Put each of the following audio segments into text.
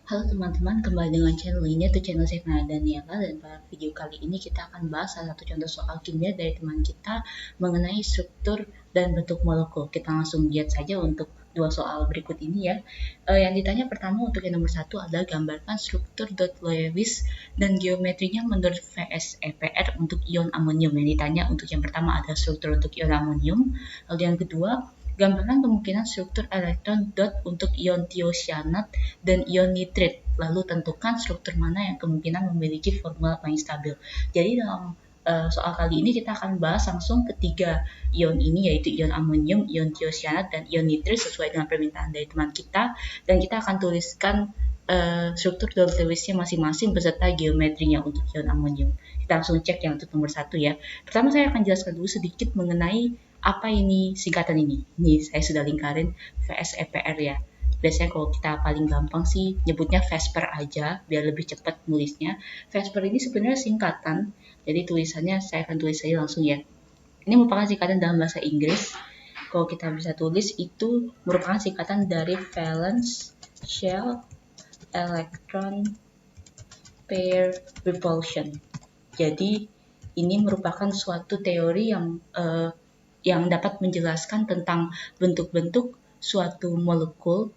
Halo teman-teman, kembali dengan channel ini yaitu channel saya Daniela, dan pada video kali ini kita akan bahas salah satu contoh soal kimia dari teman kita mengenai struktur dan bentuk molekul. Kita langsung lihat saja untuk dua soal berikut ini ya. Yang ditanya pertama untuk yang nomor 1 adalah gambarkan struktur Lewis dan geometrinya menurut VSEPR untuk ion amonium. Yang ditanya untuk yang pertama adalah struktur untuk ion amonium. Lalu yang kedua, gambarkan kemungkinan struktur elektron dot untuk ion tiocyanat dan ion nitrit. Lalu tentukan struktur mana yang kemungkinan memiliki formula paling stabil. Jadi dalam soal kali ini kita akan bahas langsung ketiga ion ini, yaitu ion amonium, ion tiocyanat, dan ion nitrit sesuai dengan permintaan dari teman kita. Dan kita akan tuliskan struktur Lewisnya masing-masing beserta geometrinya untuk ion amonium. Kita langsung cek yang untuk nomor 1 ya. Pertama saya akan jelaskan dulu sedikit mengenai apa ini singkatan ini. Ini saya sudah lingkarin VSEPR ya. Biasanya kalau kita paling gampang sih nyebutnya Vesper aja biar lebih cepat nulisnya. Vesper ini sebenarnya singkatan, jadi tulisannya saya akan tulis saja langsung ya. Ini merupakan singkatan dalam bahasa Inggris. Kalau kita bisa tulis itu merupakan singkatan dari valence shell electron pair repulsion. Jadi ini merupakan suatu teori yang dapat menjelaskan tentang bentuk-bentuk suatu molekul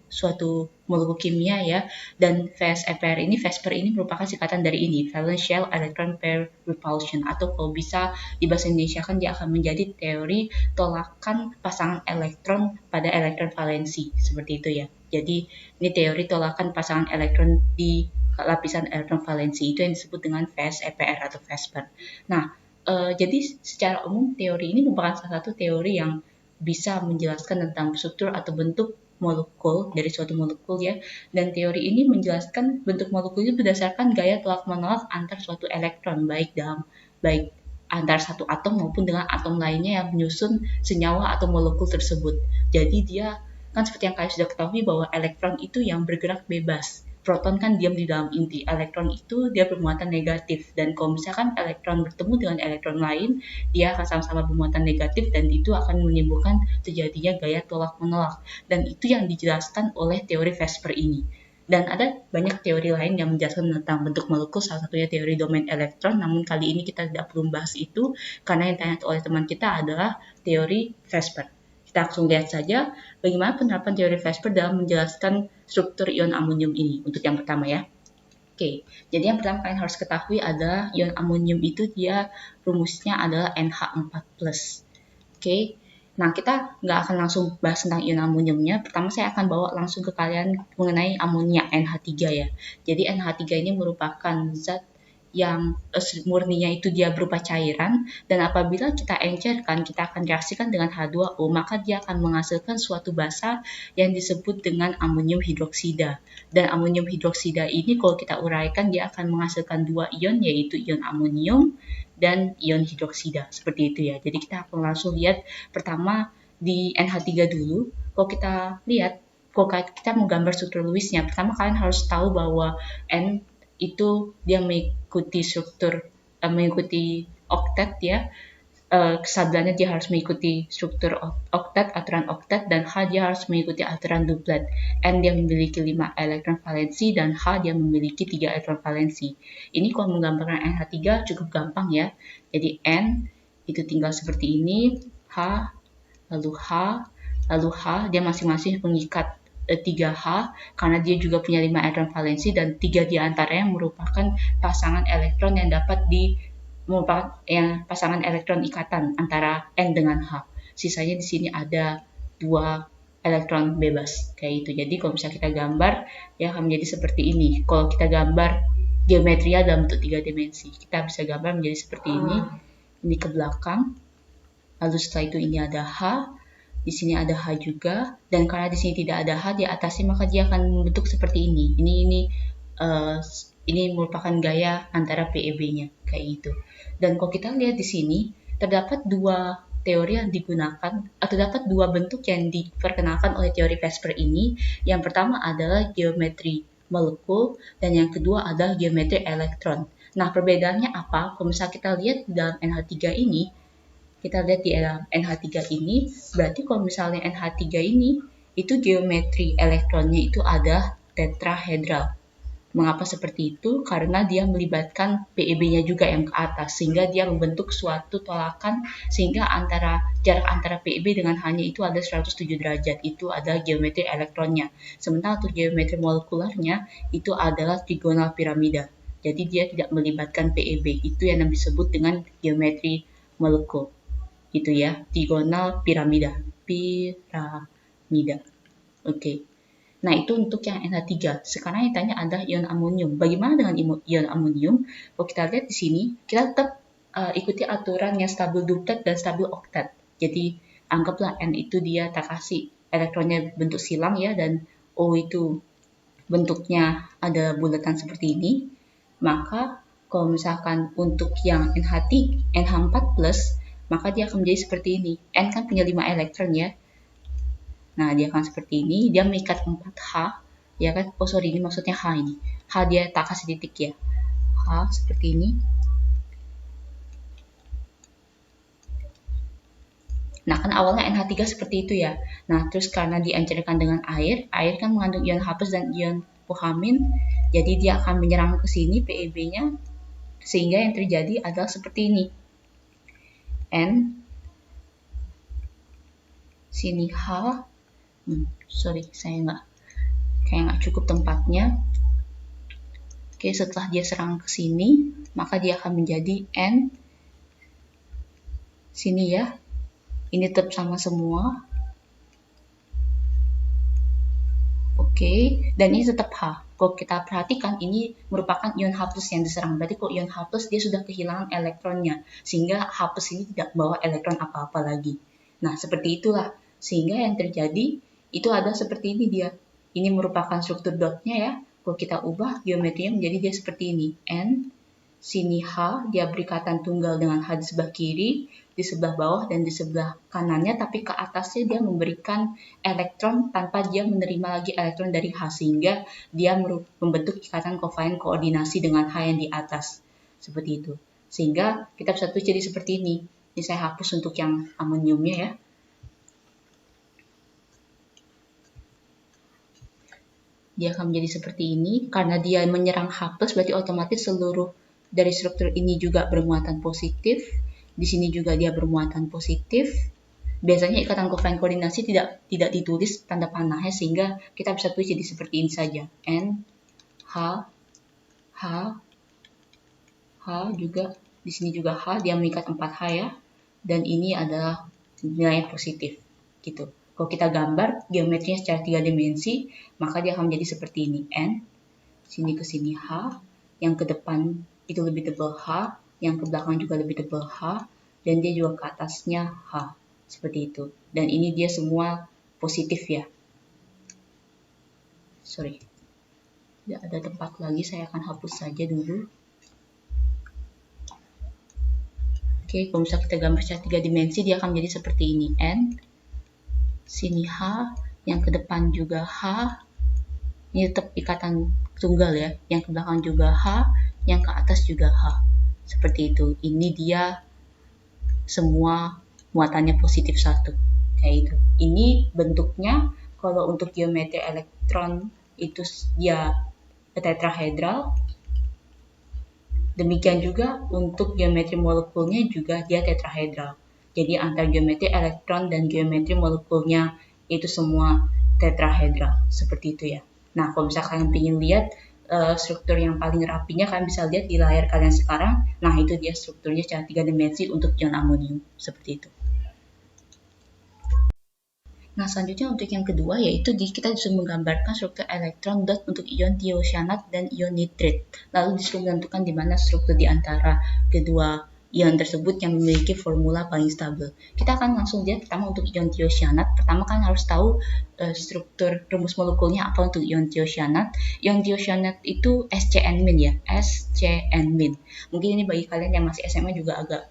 kimia ya. Dan VSEPR ini, Vesper ini merupakan singkatan dari ini, valence shell electron pair repulsion, atau kalau bisa di bahasa Indonesia kan dia akan menjadi teori tolakan pasangan elektron pada elektron valensi, seperti itu ya. Jadi ini teori tolakan pasangan elektron di lapisan elektron valensi, itu yang disebut dengan VSEPR atau Vesper. Nah, jadi secara umum teori ini merupakan salah satu teori yang bisa menjelaskan tentang struktur atau bentuk molekul dari suatu molekul ya. Dan teori ini menjelaskan bentuk molekul itu berdasarkan gaya tolak menolak antar suatu elektron, baik antar satu atom maupun dengan atom lainnya yang menyusun senyawa atau molekul tersebut. Jadi dia kan seperti yang kalian sudah ketahui bahwa elektron itu yang bergerak bebas. Proton kan diam di dalam inti, elektron itu dia bermuatan negatif, dan kalau misalkan elektron bertemu dengan elektron lain, dia akan sama-sama bermuatan negatif dan itu akan menimbulkan terjadinya gaya tolak-menolak, dan itu yang dijelaskan oleh teori Vesper ini. Dan ada banyak teori lain yang menjelaskan tentang bentuk molekul, salah satunya teori domain elektron, namun kali ini kita tidak perlu membahas itu karena yang ditanya oleh teman kita adalah teori Vesper. Kita langsung lihat saja bagaimana penerapan teori Vesper dalam menjelaskan struktur ion amonium ini untuk yang pertama ya. Oke, jadi yang pertama kalian harus ketahui adalah ion amonium itu dia rumusnya adalah NH4+. Oke, nah kita nggak akan langsung bahas tentang ion amoniumnya. Pertama saya akan bawa langsung ke kalian mengenai amonia NH3 ya. Jadi NH3 ini merupakan zat yang murninya itu dia berupa cairan, dan apabila kita encerkan, kita akan reaksikan dengan H2O, maka dia akan menghasilkan suatu basa yang disebut dengan amonium hidroksida. Dan amonium hidroksida ini kalau kita uraikan dia akan menghasilkan dua ion, yaitu ion amonium dan ion hidroksida, seperti itu ya. Jadi kita akan langsung lihat pertama di NH3 dulu. Kalau kita lihat, kalau kita mau gambar struktur Lewisnya, pertama kalian harus tahu bahwa N itu dia mengikuti struktur, mengikuti oktet ya. Kesadarannya dia harus mengikuti struktur oktet, aturan oktet, dan H dia harus mengikuti aturan duplet. N dia memiliki 5 elektron valensi dan H dia memiliki 3 elektron valensi. Ini kalau menggambarkan NH3 cukup gampang ya. Jadi N itu tinggal seperti ini, H, lalu H, dia masing-masing mengikat 3H karena dia juga punya 5 elektron valensi, dan 3 diantaranya merupakan pasangan elektron yang dapat merupakan pasangan elektron ikatan antara N dengan H. Sisanya di sini ada 2 elektron bebas kayak itu. Jadi kalau misalnya kita gambar ya akan menjadi seperti ini. Kalau kita gambar geometria dalam bentuk 3 dimensi, kita bisa gambar menjadi seperti ini ke belakang. Lalu setelah itu ini ada H, di sini ada H juga, dan karena di sini tidak ada H di atasnya, maka dia akan membentuk seperti ini. Ini merupakan gaya antara PEB-nya kayak gitu. Dan kalau kita lihat di sini terdapat dua teori yang digunakan, atau terdapat dua bentuk yang diperkenalkan oleh teori Vesper ini. Yang pertama adalah geometri molekul, dan yang kedua adalah geometri elektron. Nah, perbedaannya apa? Kalau misalnya kita lihat dalam NH3 ini, kita lihat di NH3 ini, berarti kalau misalnya NH3 ini, itu geometri elektronnya itu ada tetrahedral. Mengapa seperti itu? Karena dia melibatkan PEB-nya juga yang ke atas, sehingga dia membentuk suatu tolakan, sehingga jarak antara PEB dengan H-nya itu ada 107 derajat. Itu adalah geometri elektronnya. Sementara untuk geometri molekularnya, itu adalah trigonal piramida. Jadi dia tidak melibatkan PEB. Itu yang disebut dengan geometri molekul. Itu ya, trigonal piramida. Piramida. Oke. Nah, itu untuk yang NH3. Sekarang yang tanya adalah ion amonium. Bagaimana dengan ion amonium? Kalau kita lihat di sini, kita tetap ikuti aturan yang stabil duplet dan stabil oktet. Jadi, anggaplah N itu dia tak kasih elektronnya bentuk silang ya, dan O itu bentuknya ada bulatan seperti ini. Maka, kalau misalkan untuk yang NH4+, maka dia akan menjadi seperti ini. N kan punya 5 elektron ya. Nah, dia akan seperti ini, dia mengikat 4H, ya kan? Oh sorry, ini maksudnya H ini. H dia tak kasih titik ya. H seperti ini. Nah, kan awalnya NH3 seperti itu ya. Nah, terus karena diancarkan dengan air kan mengandung ion H+ dan ion OH-, jadi dia akan menyerang ke sini PEB-nya, sehingga yang terjadi adalah seperti ini. N, sini H, sorry, saya nggak cukup tempatnya. Oke, setelah dia serang ke sini, maka dia akan menjadi N. Sini ya, ini tetap sama semua. Oke, dan ini tetap H. Kalau kita perhatikan, ini merupakan ion H+ yang diserang. Berarti kalau ion H+ dia sudah kehilangan elektronnya, sehingga H+ ini tidak bawa elektron apa-apa lagi. Nah, seperti itulah. Sehingga yang terjadi, itu ada seperti ini dia. Ini merupakan struktur dotnya ya. Kalau kita ubah geometrinya menjadi dia seperti ini. N, sini H, dia berikatan tunggal dengan H di sebelah kiri, di sebelah bawah, dan di sebelah kanannya, tapi ke atasnya dia memberikan elektron tanpa dia menerima lagi elektron dari H, sehingga dia membentuk ikatan kovalen koordinasi dengan H yang di atas. Seperti itu. Sehingga kita bisa tulis jadi seperti ini. Ini saya hapus untuk yang amoniumnya ya. Dia akan menjadi seperti ini. Karena dia menyerang H+, berarti otomatis seluruh dari struktur ini juga bermuatan positif. Di sini juga dia bermuatan positif. Biasanya ikatan kovalen koordinasi tidak ditulis tanda panahnya, sehingga kita bisa tulis jadi seperti ini saja. N, H, H, H juga. Di sini juga H, dia mengikat 4H ya. Dan ini adalah nilai positif. Gitu. Kalau kita gambar geometrinya secara 3 dimensi, maka dia akan menjadi seperti ini. N, sini ke sini H, yang ke depan itu lebih tebal H, yang ke belakang juga lebih tebal H, dan dia juga ke atasnya H. Seperti itu. Dan ini dia semua positif ya. Sorry. Tidak ada tempat lagi, saya akan hapus saja dulu. Oke, kalau misalnya kita gambar secara 3 dimensi, dia akan menjadi seperti ini. N, sini H, yang ke depan juga H, ini tetap ikatan tunggal ya, yang ke belakang juga H, yang ke atas juga H. Seperti itu. Ini dia semua muatannya positif 1. Kayak itu. Ini bentuknya kalau untuk geometri elektron itu dia tetrahedral. Demikian juga untuk geometri molekulnya juga dia tetrahedral. Jadi antara geometri elektron dan geometri molekulnya itu semua tetrahedral. Seperti itu ya. Nah, kalau misalkan kalian ingin lihat struktur yang paling rapinya, kalian bisa lihat di layar kalian sekarang. Nah, itu dia strukturnya secara 3 dimensi untuk ion amonium. Seperti itu. Nah, selanjutnya untuk yang kedua, yaitu kita disuruh menggambarkan struktur elektron dot untuk ion tiocyanat dan ion nitrit. Lalu disuruh menentukan di mana struktur di antara kedua ion tersebut yang memiliki formula paling stabil. Kita akan langsung lihat pertama untuk ion tiocyanat. Pertama kan harus tahu struktur rumus molekulnya apa untuk ion tiocyanat. Ion tiocyanat itu SCN- ya, SCN-. Mungkin ini bagi kalian yang masih SMA juga agak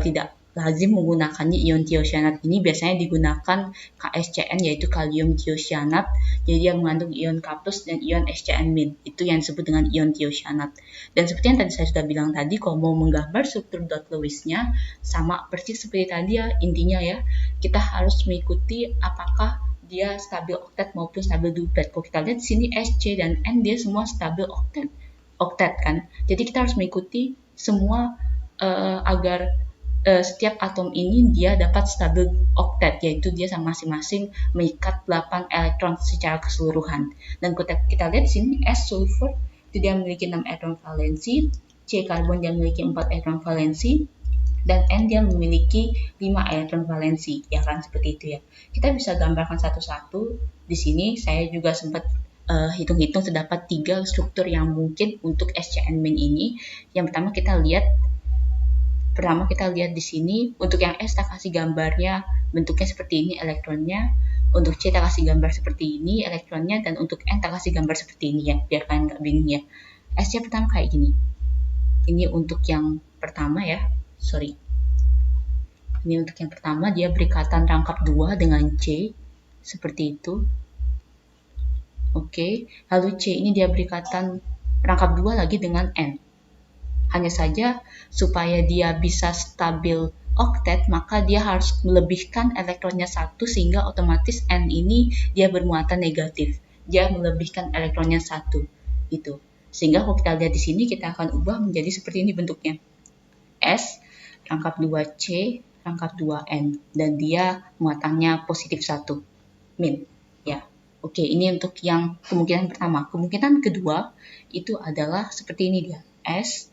tidak lazim menggunakannya. Ion tiocyanat ini biasanya digunakan KSCN, yaitu kalium tiocyanat. Jadi dia mengandung ion K+ dan ion SCN-. Itu yang disebut dengan ion tiocyanat. Dan seperti yang tadi saya sudah bilang tadi, kalau mau menggambar struktur dot Lewis-nya sama persis seperti tadi ya, intinya ya, kita harus mengikuti apakah dia stabil oktet maupun stabil duplet. Kalau kita lihat di sini S, C, dan N dia semua stabil oktet kan. Jadi kita harus mengikuti semua agar setiap atom ini dia dapat stabil oktet, yaitu dia sama masing-masing mengikat 8 elektron secara keseluruhan. Dan kita lihat di sini S sulfur itu dia memiliki 6 elektron valensi, C karbon dia memiliki 4 elektron valensi, dan N dia memiliki 5 elektron valensi, ya kan, seperti itu ya. Kita bisa gambarkan satu-satu. Di sini saya juga sempat hitung-hitung terdapat 3 struktur yang mungkin untuk SCN-min ini. Yang pertama kita lihat di sini, untuk yang S kita kasih gambarnya bentuknya seperti ini elektronnya, untuk C kita kasih gambar seperti ini elektronnya, dan untuk N kita kasih gambar seperti ini ya, biar kalian nggak bingung ya. S-nya pertama kayak gini. Ini untuk yang pertama ya. Ini untuk yang pertama, dia berikatan rangkap 2 dengan C, seperti itu. Oke, lalu C ini dia berikatan rangkap 2 lagi dengan N. Hanya saja, supaya dia bisa stabil oktet, maka dia harus melebihkan elektronnya 1, sehingga otomatis N ini dia bermuatan negatif. Dia melebihkan elektronnya 1, itu. Sehingga kalau kita lihat di sini, kita akan ubah menjadi seperti ini bentuknya. S, rangkap 2C, rangkap 2N, dan dia muatannya positif 1, min, ya. Oke, ini untuk yang kemungkinan pertama. Kemungkinan kedua, itu adalah seperti ini dia, S.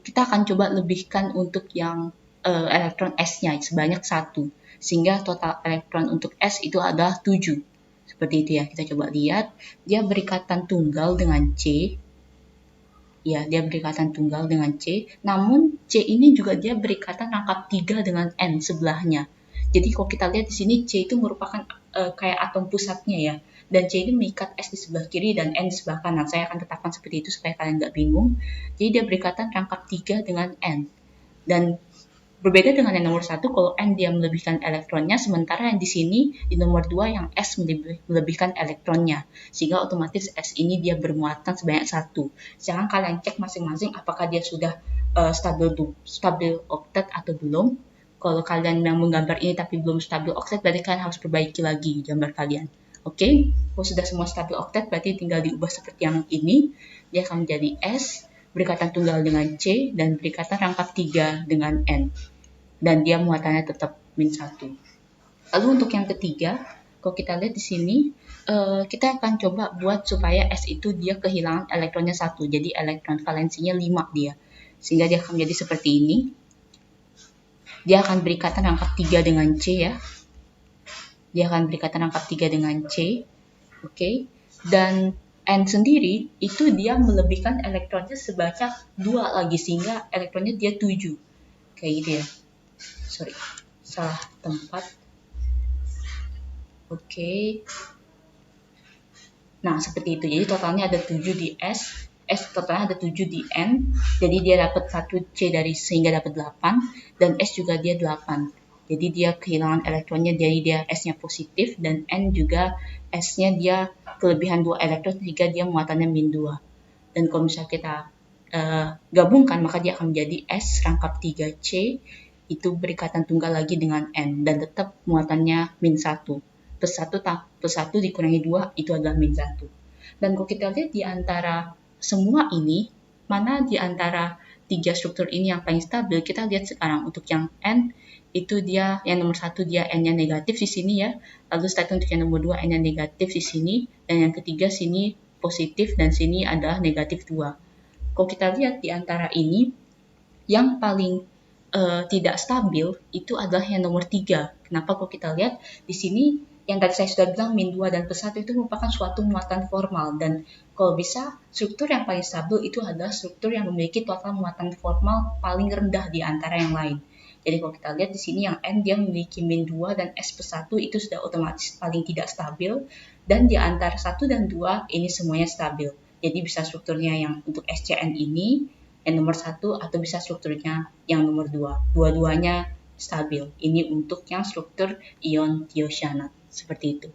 Kita akan coba lebihkan untuk yang elektron S-nya sebanyak 1, sehingga total elektron untuk S itu adalah 7. Seperti itu ya, kita coba lihat. Dia berikatan tunggal dengan C. Ya, dia berikatan tunggal dengan C, namun C ini juga dia berikatan rangkap 3 dengan N sebelahnya. Jadi kalau kita lihat di sini C itu merupakan kayak atom pusatnya ya, dan C ini mengikat S di sebelah kiri dan N di sebelah kanan. Saya akan tetapkan seperti itu supaya kalian nggak bingung. Jadi dia berikatan rangkap 3 dengan N. Dan berbeda dengan yang nomor 1, kalau N dia melebihkan elektronnya, sementara yang di sini, di nomor 2 yang S melebihkan elektronnya. Sehingga otomatis S ini dia bermuatan sebanyak 1. Jangan kalian cek masing-masing apakah dia sudah stabil oktet atau belum. Kalau kalian yang menggambar ini tapi belum stabil oktet, berarti kalian harus perbaiki lagi gambar kalian. Oke, kalau sudah semua stabil oktet, berarti tinggal diubah seperti yang ini. Dia akan menjadi S, berikatan tunggal dengan C, dan berikatan rangkap 3 dengan N. Dan dia muatannya tetap min 1. Lalu untuk yang ketiga, kalau kita lihat di sini, kita akan coba buat supaya S itu dia kehilangan elektronnya 1. Jadi elektron valensinya 5 dia. Sehingga dia akan menjadi seperti ini. Dia akan berikatan rangkap 3 dengan C ya. Dia akan berikatan rangkap 3 dengan C. Oke. Dan N sendiri itu dia melebihkan elektronnya sebanyak 2 lagi, sehingga elektronnya dia 7. Kayak gitu ya. Salah tempat. Oke. Nah, seperti itu. Jadi totalnya ada 7 di S. S totalnya ada 7 di N. Jadi dia dapat 1 C dari sehingga dapat 8. Dan S juga dia 8. Jadi dia kehilangan elektronnya, jadi dia S-nya positif, dan N juga S-nya dia kelebihan 2 elektron sehingga dia muatannya min 2. Dan kalau misalnya kita gabungkan, maka dia akan menjadi S rangkap 3C, itu berikatan tunggal lagi dengan N, dan tetap muatannya min 1. Plus 1 dikurangi 2, itu adalah min 1. Dan kalau kita lihat di antara semua ini, mana di antara 3 struktur ini yang paling stabil, kita lihat sekarang. Untuk yang N, itu dia yang nomor 1 dia N-nya negatif di sini ya. Lalu setelah untuk yang nomor 2 N-nya negatif di sini, dan yang ketiga sini positif dan sini adalah negatif 2. Kalau kita lihat di antara ini, yang paling tidak stabil itu adalah yang nomor 3. Kenapa? Kalau kita lihat di sini yang tadi saya sudah bilang min 2 dan plus 1 itu merupakan suatu muatan formal, dan kalau bisa struktur yang paling stabil itu adalah struktur yang memiliki total muatan formal paling rendah di antara yang lain. Jadi kalau kita lihat di sini yang N dia memiliki min 2 dan S plus 1 itu sudah otomatis paling tidak stabil, dan di antara 1 dan 2 ini semuanya stabil. Jadi bisa strukturnya yang untuk SCN ini yang nomor 1 atau bisa strukturnya yang nomor 2. Dua-duanya stabil. Ini untuk yang struktur ion thiocyanat seperti itu.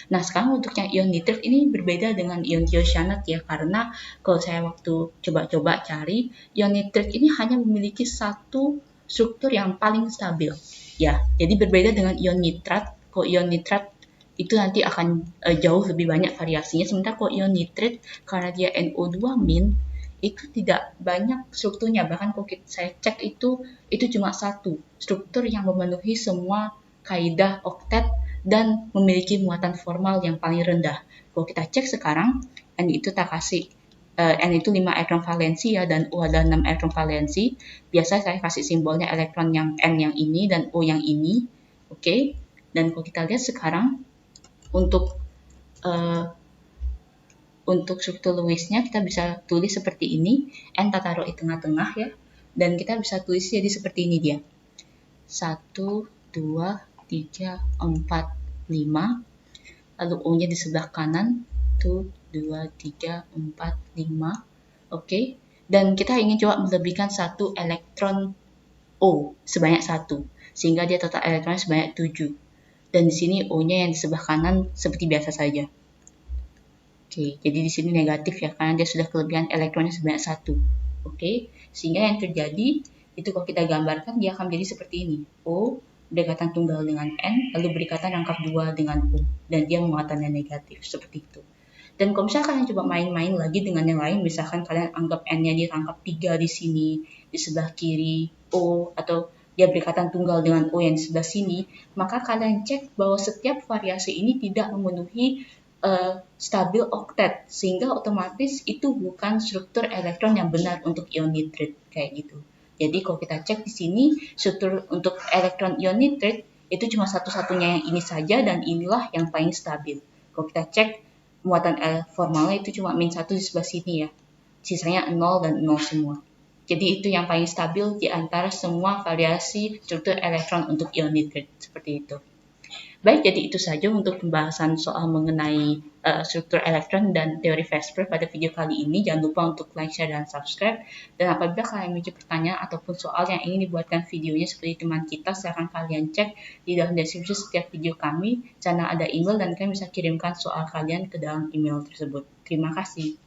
Nah, sekarang untuk yang ion nitrit ini berbeda dengan ion thiocyanat ya, karena kalau saya waktu coba-coba cari, ion nitrit ini hanya memiliki satu struktur yang paling stabil. Ya, jadi berbeda dengan ion nitrat. Kalau ion nitrat itu nanti akan jauh lebih banyak variasinya. Sementara kalau ion nitrit, karena dia NO2 min, itu tidak banyak strukturnya. Bahkan kalau saya cek itu cuma satu struktur yang memenuhi semua kaidah oktet dan memiliki muatan formal yang paling rendah. Kalau kita cek sekarang, N itu tak kasih N itu 5 elektron valensi ya, dan O ada 6 elektron valensi. Biasa saya kasih simbolnya elektron yang N yang ini dan O yang ini. Oke. Dan kalau kita lihat sekarang, untuk struktur Lewisnya kita bisa tulis seperti ini. N kita taruh di tengah-tengah ya. Dan kita bisa tulis jadi seperti ini dia. 1, 2, 3, 4, 5. Lalu O-nya di sebelah kanan. 1, 2, 3, 4, 5. Oke. Dan kita ingin coba melebihkan 1 elektron O sebanyak 1. Sehingga dia total elektronnya sebanyak 7. Dan di sini O-nya yang di sebelah kanan seperti biasa saja. Oke, jadi di sini negatif ya, karena dia sudah kelebihan elektronnya sebanyak 1. Oke, sehingga yang terjadi itu kalau kita gambarkan dia akan menjadi seperti ini. O berdekatan tunggal dengan N, lalu berdekatan rangkap 2 dengan O, dan dia muatannya negatif, seperti itu. Dan kalau misalkan kalian coba main-main lagi dengan yang lain, misalkan kalian anggap N-nya di rangkap 3 di sini, di sebelah kiri O, atau dia berdekatan tunggal dengan O yang di sebelah sini, maka kalian cek bahwa setiap variasi ini tidak memenuhi stabil oktet, sehingga otomatis itu bukan struktur elektron yang benar untuk ion nitrit, kayak gitu. Jadi kalau kita cek di sini, struktur untuk elektron ion nitrit itu cuma satu-satunya yang ini saja, dan inilah yang paling stabil. Kalau kita cek muatan formalnya itu cuma min 1 di sebelah sini ya, sisanya 0 dan 0 semua. Jadi itu yang paling stabil di antara semua variasi struktur elektron untuk ion nitrit, seperti itu. Baik, jadi itu saja untuk pembahasan soal mengenai struktur elektron dan teori Vespers pada video kali ini. Jangan lupa untuk like, share, dan subscribe. Dan apabila kalian memiliki pertanyaan ataupun soal yang ingin dibuatkan videonya seperti teman kita, silahkan kalian cek di dalam deskripsi setiap video kami. Di sana ada email dan kalian bisa kirimkan soal kalian ke dalam email tersebut. Terima kasih.